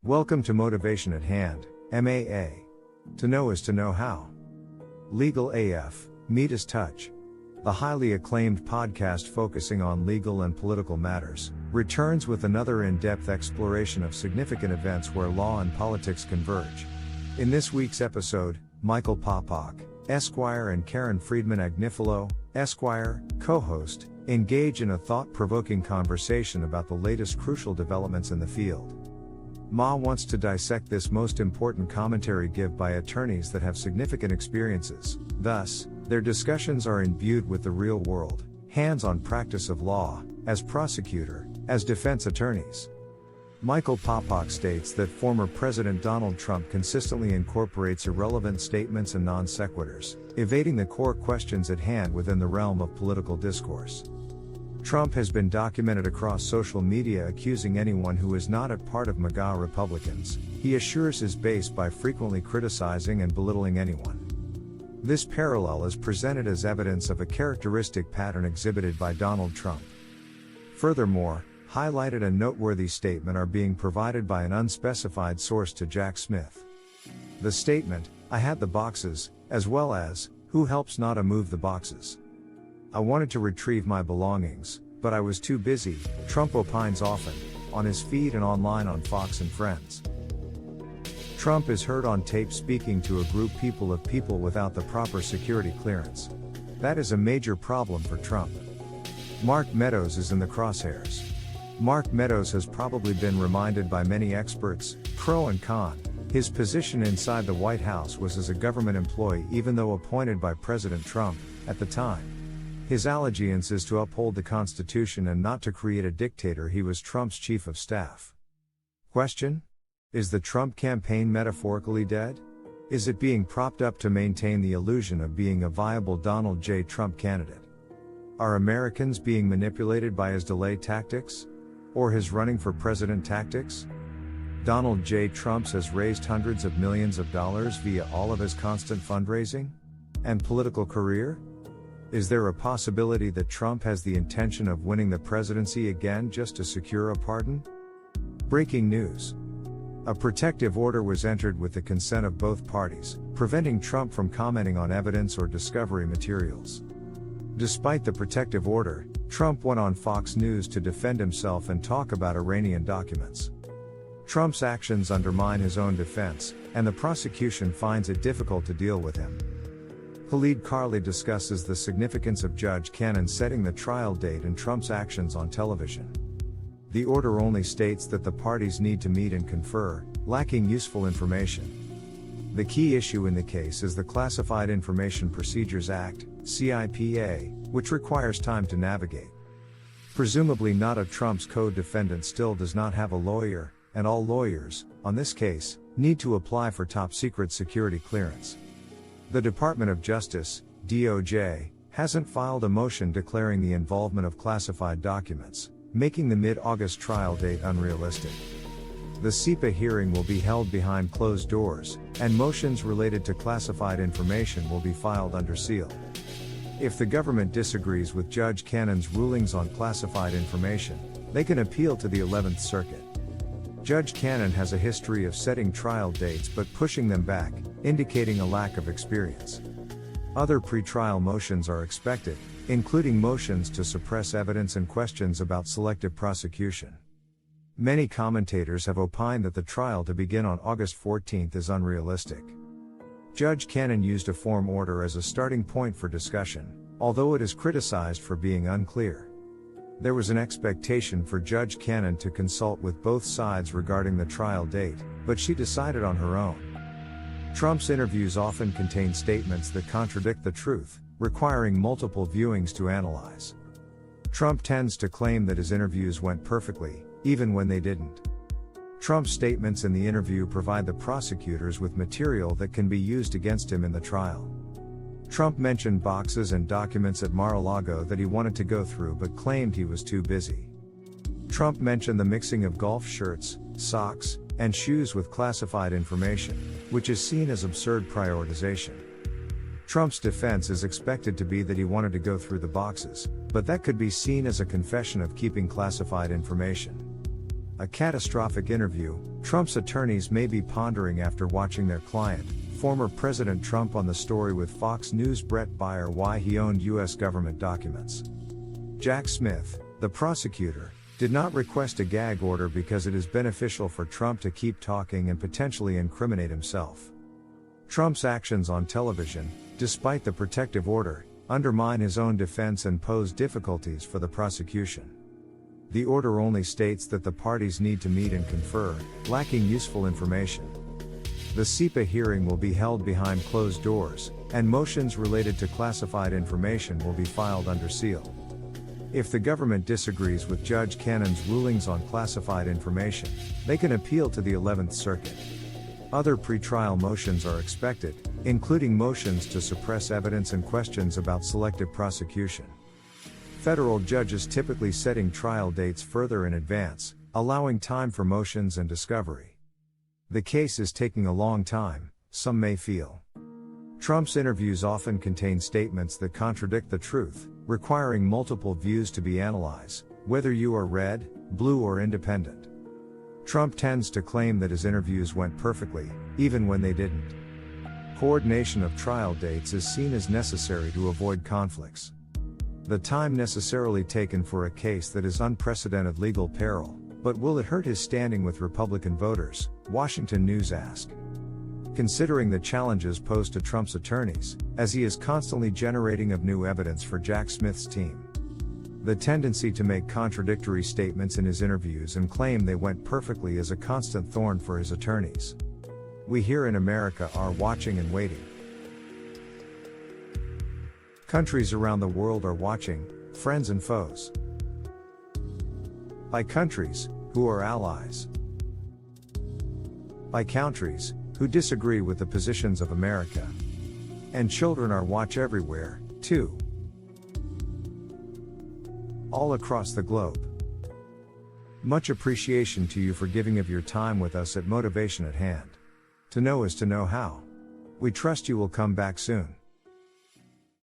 Welcome to Motivation at Hand, MAA. To know is to know how. Legal AF, Meat is Touch. The highly acclaimed podcast focusing on legal and political matters, returns with another in-depth exploration of significant events where law and politics converge. In this week's episode, Michael Popak, Esquire, and Karen Friedman Agnifilo, Esquire, co-host, engage in a thought-provoking conversation about the latest crucial developments in the field. Ma wants to dissect this most important commentary given by attorneys that have significant experiences. Thus, their discussions are imbued with the real world, hands-on practice of law, as prosecutor, as defense attorneys. Michael Popak states that former President Donald Trump consistently incorporates irrelevant statements and non sequiturs, evading the core questions at hand within the realm of political discourse. Trump has been documented across social media accusing anyone who is not a part of MAGA Republicans. He assures his base by frequently criticizing and belittling anyone. This parallel is presented as evidence of a characteristic pattern exhibited by Donald Trump. Furthermore, highlighted and noteworthy statement are being provided by an unspecified source to Jack Smith. The statement, "I had the boxes," as well as, "Who helps not to move the boxes? I wanted to retrieve my belongings, but I was too busy," Trump opines often, on his feed and online on Fox and Friends. Trump is heard on tape speaking to a group of people without the proper security clearance. That is a major problem for Trump. Mark Meadows is in the crosshairs. Mark Meadows has probably been reminded by many experts, pro and con. His position inside the White House was as a government employee even though appointed by President Trump, at the time. His allegiance is to uphold the Constitution and not to create a dictator. He was Trump's chief of staff. Question? Is the Trump campaign metaphorically dead? Is it being propped up to maintain the illusion of being a viable Donald J. Trump candidate? Are Americans being manipulated by his delay tactics? Or his running for president tactics? Donald J. Trump has raised hundreds of millions of dollars via all of his constant fundraising and political career? Is there a possibility that Trump has the intention of winning the presidency again just to secure a pardon? Breaking news. A protective order was entered with the consent of both parties, preventing Trump from commenting on evidence or discovery materials. Despite the protective order, Trump went on Fox News to defend himself and talk about Iranian documents. Trump's actions undermine his own defense, and the prosecution finds it difficult to deal with him. Khalid Karli discusses the significance of Judge Cannon setting the trial date and Trump's actions on television. The order only states that the parties need to meet and confer, lacking useful information. The key issue in the case is the Classified Information Procedures Act, CIPA, which requires time to navigate. Presumably not a Trump's co-defendant still does not have a lawyer, and all lawyers, on this case, need to apply for top-secret security clearance. The Department of Justice, DOJ, hasn't filed a motion declaring the involvement of classified documents, making the mid-August trial date unrealistic. The CIPA hearing will be held behind closed doors, and motions related to classified information will be filed under seal. If the government disagrees with Judge Cannon's rulings on classified information, they can appeal to the 11th Circuit. Judge Cannon has a history of setting trial dates but pushing them back, indicating a lack of experience. Other pre-trial motions are expected, including motions to suppress evidence and questions about selective prosecution. Many commentators have opined that the trial to begin on August 14 is unrealistic. Judge Cannon used a form order as a starting point for discussion, although it is criticized for being unclear. There was an expectation for Judge Cannon to consult with both sides regarding the trial date, but she decided on her own. Trump's interviews often contain statements that contradict the truth, requiring multiple viewings to analyze. Trump tends to claim that his interviews went perfectly, even when they didn't. Trump's statements in the interview provide the prosecutors with material that can be used against him in the trial. Trump mentioned boxes and documents at Mar-a-Lago that he wanted to go through but claimed he was too busy. Trump mentioned the mixing of golf shirts, socks, and shoes with classified information, which is seen as absurd prioritization. Trump's defense is expected to be that he wanted to go through the boxes, but that could be seen as a confession of keeping classified information. A catastrophic interview. Trump's attorneys may be pondering after watching their client, former President Trump, on the story with Fox News' Brett Baier why he owned U.S. government documents. Jack Smith, the prosecutor, did not request a gag order because it is beneficial for Trump to keep talking and potentially incriminate himself. Trump's actions on television, despite the protective order, undermine his own defense and pose difficulties for the prosecution. The order only states that the parties need to meet and confer, lacking useful information. The SEPA hearing will be held behind closed doors, and motions related to classified information will be filed under seal. If the government disagrees with Judge Cannon's rulings on classified information, they can appeal to the 11th Circuit. Other pretrial motions are expected, including motions to suppress evidence and questions about selective prosecution. Federal judges typically setting trial dates further in advance, allowing time for motions and discovery. The case is taking a long time, some may feel. Trump's interviews often contain statements that contradict the truth, requiring multiple views to be analyzed, whether you are red, blue, or independent. Trump tends to claim that his interviews went perfectly, even when they didn't. Coordination of trial dates is seen as necessary to avoid conflicts. The time necessarily taken for a case that is unprecedented legal peril, but will it hurt his standing with Republican voters? Washington News asked. Considering the challenges posed to Trump's attorneys, as he is constantly generating of new evidence for Jack Smith's team. The tendency to make contradictory statements in his interviews and claim they went perfectly is a constant thorn for his attorneys. We here in America are watching and waiting. Countries around the world are watching, friends and foes. By countries, who are allies. By countries, who disagree with the positions of America. And children are watch everywhere, too. All across the globe. Much appreciation to you for giving of your time with us at Motivation at Hand. To know is to know how. We trust you will come back soon.